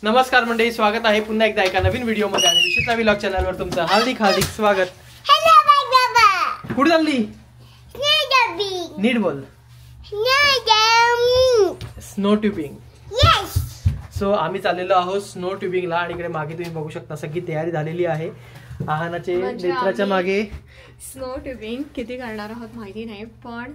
नमस्कार मंडळी, स्वागत आहे पुन्हा एकदा एका नवीन व्हिडिओ मध्ये आणि विशिष्ट व्लॉग चॅनल वर तुमचं हार्दिक स्वागत. कुठे चालली? नीट बोल. Snow tubing. सो आम्ही चाललेलो आहोत स्नो ट्यूबिंगला आणि इकडे मागे तुम्ही बघू शकता सगळी तयारी झालेली आहे. आहानाचे नेत्राच्या मागे स्नो ट्यूबिंग किती करणार आहोत माहिती नाही, पण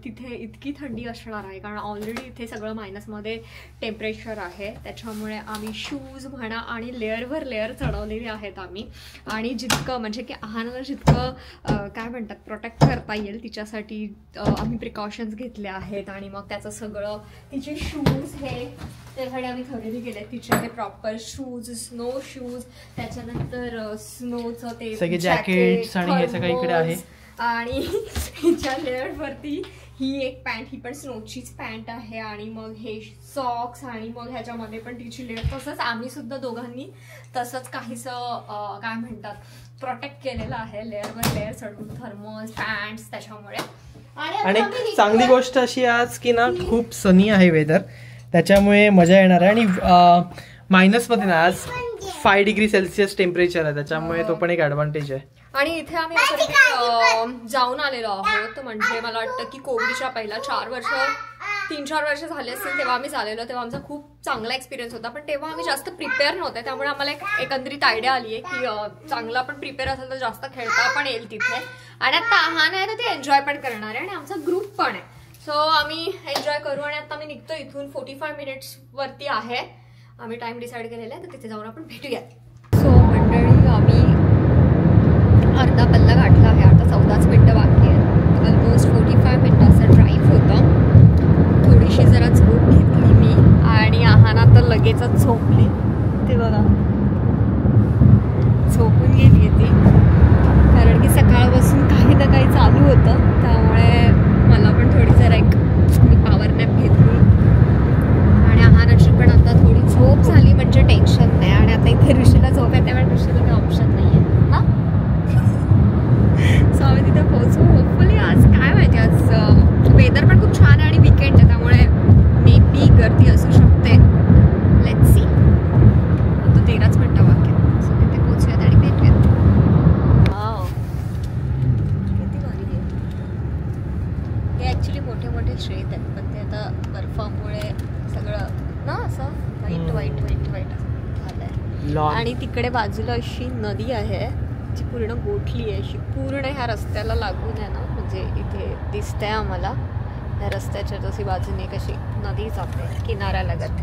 तिथे इतकी थंडी असणार आहे कारण ऑलरेडी इथे सगळं मायनसमध्ये टेम्परेचर आहे. त्याच्यामुळे आम्ही शूज म्हणा आणि लेअरवर लेअर चढवलेले आहेत आम्ही. आणि जितकं म्हणजे की आहानाला जितकं काय म्हणतात प्रोटेक्ट करता येईल तिच्यासाठी आम्ही प्रिकॉशन्स घेतले आहेत. आणि मग त्याचं सगळं तिचे शूज हे त्यासाठी आम्ही खरेदी केले. तिचे हे प्रॉपर शूज, स्नो शूज, त्याच्यानंतर स्नोचं ते सगळे जॅकेट्स आणि हे सगळं इकडे आहे. आणि हिच्या लेअर वरती ही एक पॅन्ट, ही पण स्नोचीच पॅन्ट आहे. आणि मग हे सॉक्स आणि मग ह्याच्यामध्ये पण तिची लेअर. तसंच आम्ही सुद्धा दोघांनी तसंच काहीसं काय म्हणतात प्रोटेक्ट केलेलं आहे लेअरवर लेअर चढून, थर्मल्स, पॅन्ट्स. त्याच्यामुळे आणि चांगली गोष्ट अशी आज की ना खूप सनी आहे वेदर, त्याच्यामुळे मजा येणार आहे. आणि मायनस मध्ये ना आज 5 डिग्री सेल्सिअस टेम्परेचर आहे, त्याच्यामुळे तो पण एक ऍडव्हान्टेज आहे. आणि इथे आम्ही जाऊन आलेलो आहोत. म्हणजे मला वाटतं की कोविडच्या पहिला 3-4 वर्ष झाले असतील तेव्हा आम्ही चाललेलो. तेव्हा आमचा खूप चांगला एक्सपिरियन्स होता, पण तेव्हा आम्ही जास्त प्रिपेअर नव्हते. त्यामुळे आम्हाला एक एकंदरीत आयडिया आली आहे की चांगला आपण प्रिपेअर असेल तर जास्त खेळता पण येईल तिथे. आणि आता आहान आहे तर ते एन्जॉय पण करणार आहे आणि आमचा ग्रुप पण आहे. सो आम्ही एन्जॉय करू. आणि आता आम्ही निघतो इथून 45 मिनिट्स वरती आहे. आम्ही टाइम डिसाईड केलेला आहे, तर तिथे जाऊन आपण भेटूया. सो मंडळी, आम्ही अर्धा पल्ला गाठला आहे. आता 14च मिनिटं बाकी आहेत. ऑलमोस्ट 45 मिनिटाचा ड्राईव्ह होता. थोडीशी जरा झोप घेतली मी आणि आहाना तर लगेचच झोपली. ते बघा झोपून गेली ती, कारण की सकाळपासून काही ना काही चालू होतं. त्यामुळे मला पण थोडी जरा एक पॉवर नॅप घेतली. आणि आहानाची पण आता थोडी झोप झाली म्हणजे टेन्शन नाही. आणि आता इथे ऋषीला झोप आहे त्यामुळे ऋषीला काही ऑप्शन नाही आहे ना. सो आम्ही तिथे पोहोचू होपफुली. आज काय माहिती, आज वेदर पण खूप छान आहे आणि वीकेंड आहे, त्यामुळे मे बी गर्दी असू शकते. Let's see. आता 13च मिनिटं बाकी आहेत. सो तिथे पोहोचूयात आणि भेटूयात. वाव, किती भारी आहे. हे ॲक्च्युली मोठे मोठे शेत आहेत, पण ते आता बर्फामुळे सगळं ना असं व्हाईट झालंय. आणि तिकडे बाजूला अशी नदी आहे जी पूर्ण गोठली आहे, अशी पूर्ण ह्या रस्त्याला लागून आहे ना. म्हणजे इथे दिसतंय आम्हाला ह्या रस्त्याच्या जशी बाजूने कशी नदी जाते किनाऱ्यालगत.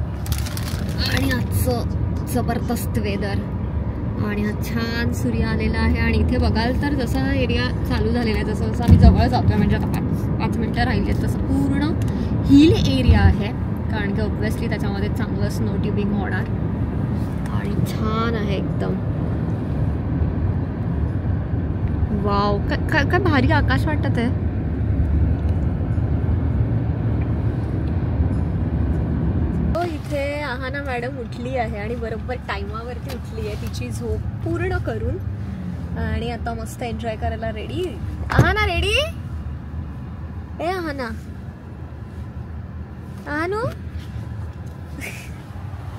आणि आजचं जबरदस्त वेदर आणि आज छान सूर्य आलेला आहे. आणि इथे बघाल तर जसा हा एरिया चालू झालेला आहे, जसं जसं आम्ही जवळ जातोय म्हणजे आता 5 मिनिटं राहिली आहेत, तसं पूर्ण हिल एरिया आहे. कारण की ऑब्व्हियसली त्याच्यामध्ये चांगलं स्नो ट्यूबिंग होणार. आणि छान आहे एकदम. वाव, काय भारी आकाश वाटत आहे. इथे आहाना मॅडम उठली आहे आणि बरोबर टाइमावरती उठली आहे तिची झोप पूर्ण करून. आणि आता मस्त एन्जॉय करायला रेडी. आहाना रेडी? ए आहाना, आहानू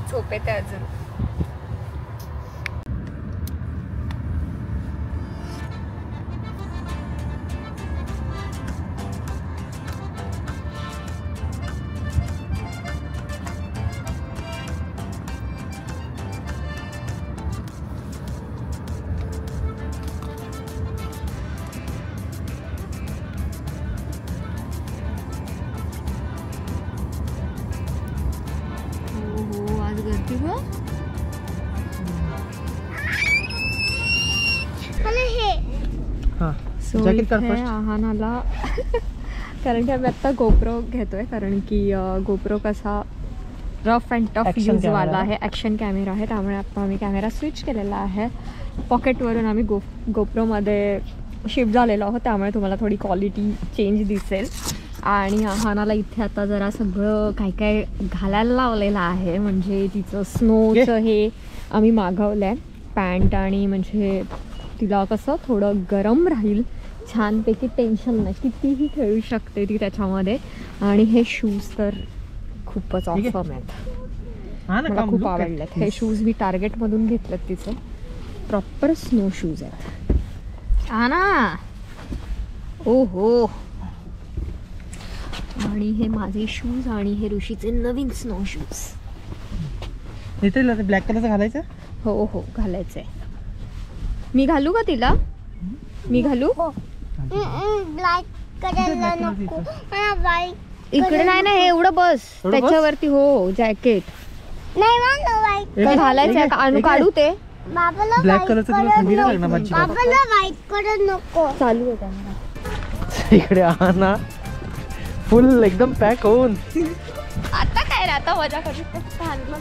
झोप येते अजून. आहानाला कारण की आम्ही आता गोप्रो घेतोय, कारण की गोप्रो कसा रफ अँड टफ यूजवाला आहे, ॲक्शन कॅमेरा आहे. त्यामुळे आता आम्ही कॅमेरा स्विच केलेला आहे. पॉकेटवरून आम्ही गोप्रोमध्ये शिफ्ट झालेलो आहोत, त्यामुळे तुम्हाला थोडी क्वालिटी चेंज दिसेल. आणि आहानाला इथे आता जरा सगळं काय काय घालायला लावलेलं आहे. म्हणजे तिचं स्नोचं हे आम्ही मागवलं आहे पॅन्ट. आणि म्हणजे तिला कसं थोडं गरम राहील, छानपैकी टेन्शन नाही, कितीही खेळू शकते ती त्याच्यामध्ये. आणि हे शूज तर खूपच ऑसम आहेत. हा ना, मला काम खूप look आहे. आवडलेत हे शूज. मी टार्गेट मधून घेतलेत तिचे. प्रॉपर स्नो शूज आहेत. छान ना. ओहो. आणि हे माझे शूज आणि हे ऋषीचे नवीन स्नो शूज. इथे ब्लॅक कलरचं घालायचं. हो हो घालायचंय. मी घालू का तिला? मी घालू? ब्लॅक कलरला नको. इकडे नाही ना, हे एवढं बस एवढं बस? त्याच्यावरती. हो जॅकेट नाही मला व्हाईट. एक- घालायचंय एक- का? आणू एक- काढू ते? बाबाला ब्लॅक white कलरचं तुला color थंडी नाही नको. लागणार माझी. बाबाला व्हाईट कलर नको. चालू आहे त्यांना. इकडे हा ना फुल एकदम पॅक होऊन. आता काय रे, आता मजा करू.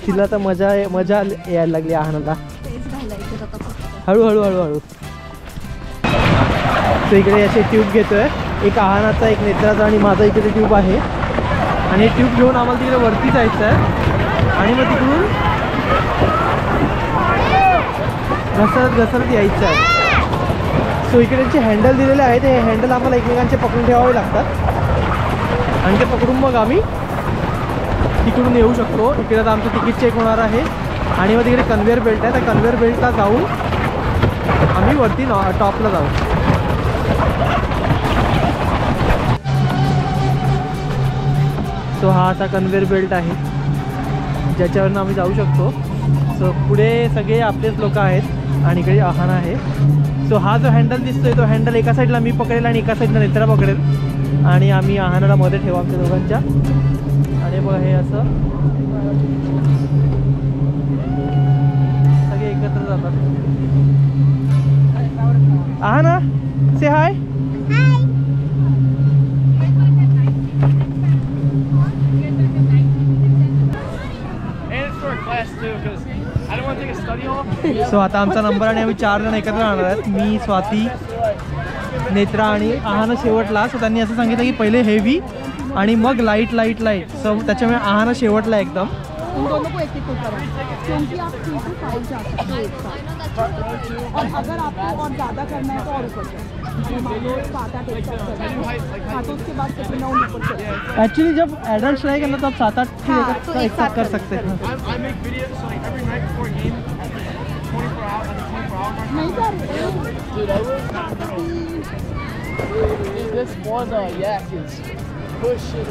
तिला तर मजा यायला लागली आहानाला. तेच घालायचं आता फक्त. हळूहळू हळूहळू. तो इकडे असे ट्यूब घेतोय. एक आहानाचा, एक नेत्राचा आणि माझा इकडे ट्यूब आहे. आणि ट्यूब घेऊन आम्हाला तिकडे वरती जायचं आहे आणि मग तिकडून घसरत यायचं आहे. सो इकडे जे हँडल दिलेले आहेत ते हँडल आम्हाला एकमेकांचे पकडून ठेवावे लागतात आणि ते पकडून मग आम्ही तिकडून येऊ शकतो. इकडे आता आमचं तिकीट चेक होणार आहे आणि मग तिकडे कन्व्हेअर बेल्ट आहे. त्या कन्व्हेअर बेल्टला जाऊन आम्ही वरती टॉपला जाऊ. सो हा असा कन्व्हेअर बेल्ट आहे ज्याच्यावरनं आम्ही जाऊ शकतो. सो पुढे सगळे आपलेच लोक आहेत आणि इकडे आहाना आहे. सो हा जो हँडल दिसतोय तो हँडल एका साईडला मी पकडेल आणि एका साईडला नेत्रा पकडेल आणि आम्ही आहानाला मध्ये ठेवू आमच्या दोघांच्या. आणि बघा हे असं सगळे एकत्र जातात. आहाना से हाय. सो आता आमचा नंबर आणि आम्ही 4 जण एकत्र राहणार आहेत. मी, स्वाती, नेत्रा आणि आहाना शेवटला. सो त्यांनी असं सांगितलं की पहिले हेवी आणि मग लाईट. सो त्याच्यामुळे आहाना शेवटला एकदम. उन दोनों को एक को करा क्योंकि आप 3 से 5 जा सकते हो एक साथ। और अगर आपको और ज़्यादा करना है तो और ऊपर चढ़ो। मान लो 7-8 एक साथ करना है। हाँ, तो उसके बाद कितना और ऊपर चढ़ो। एक्चुअली जब एडल्ट रहेगा ना तो आप 7-8 हाँ, तो एक साथ कर सकते हैं. नहीं कर This one yak is pushing.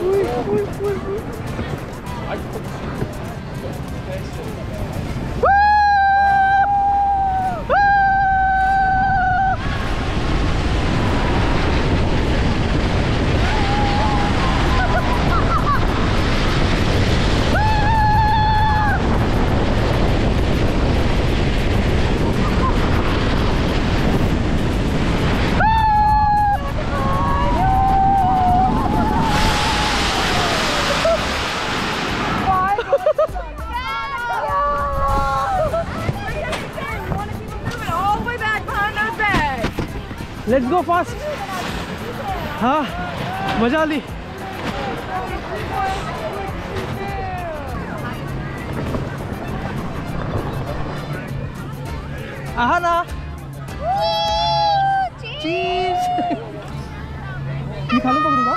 Let's go fast. हाँ मजा आली. आहाना चीज. मी खालून पकडू का?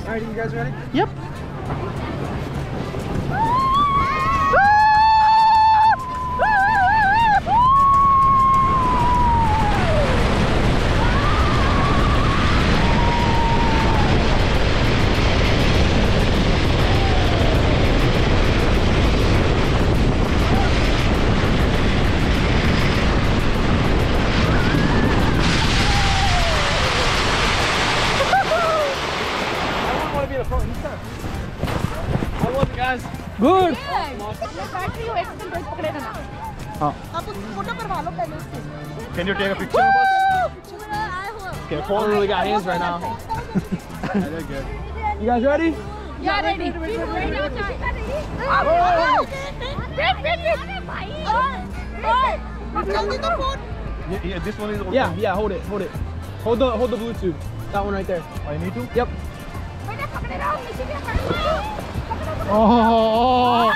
Alright, you guys ready? Yep. Good. आप उस फोटो करवा लो पहले उससे। Can you take a picture of us? Okay, Paul really got hands right now. Yeah, they're good. You guys ready? Yeah, ready. जल्दी तो phone. Yeah, this one is. Yeah. Hold it. Hold the Bluetooth. That one right there. Oh, you need to? Yep. Oh.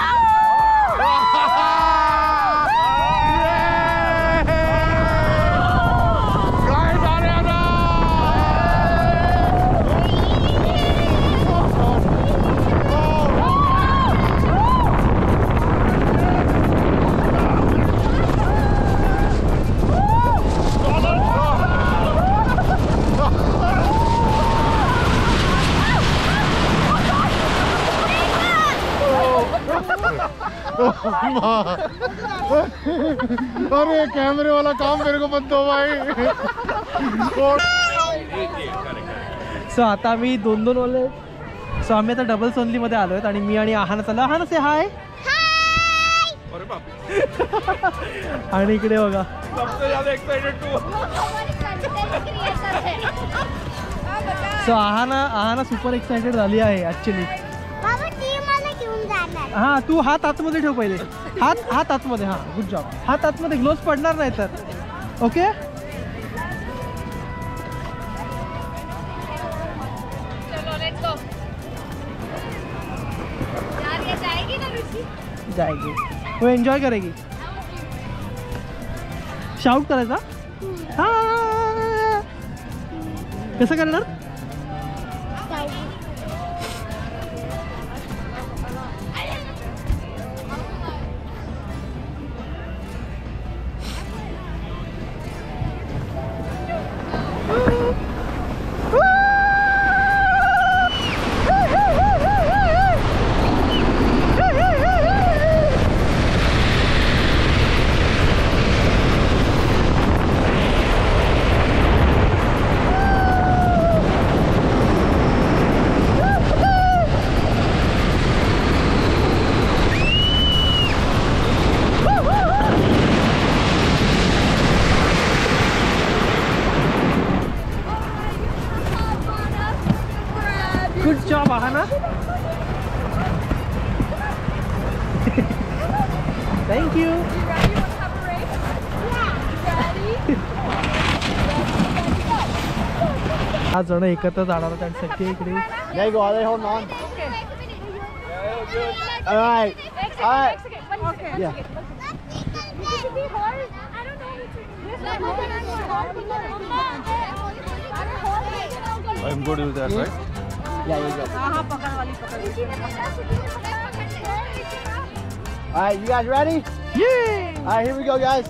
अरे कैमरे वाला काम मेरे को मत दो भाई. सो आता आम्ही 2-2 वाले. सो आम्ही आता डबल सोनली मध्ये आलो आहेत आणि मी आणि आहाना चाललो. आहाना से हाय. आणि इकडे बघा सो आहाना सुपर एक्साइटेड झाली आहे ऍक्च्युली. बाबा ती मला घेऊन जाणार. हा तू हात आतमध्ये ठेव पहिले. हात आतमध्ये. हा गुड जॉब. हात आतमध्ये. ग्लोव्स पडणार नाही तर. ओके जाएगी. वो एंजॉय करेगी. शाउट करायचा. हा कसं करणार. Good job, Ahana. Thank you. You ready? Want to have a race? Yeah. Ready? आज जण एकत्र जाणार त्यांच्यासाठी इकडे. There you go. Are they holding on? All right. All right. Okay. Yeah. I'm good with that, right? हाँ हाँ पकड़ वाली पकड़. All right, you guys ready? Yeah. All right, here we go, guys.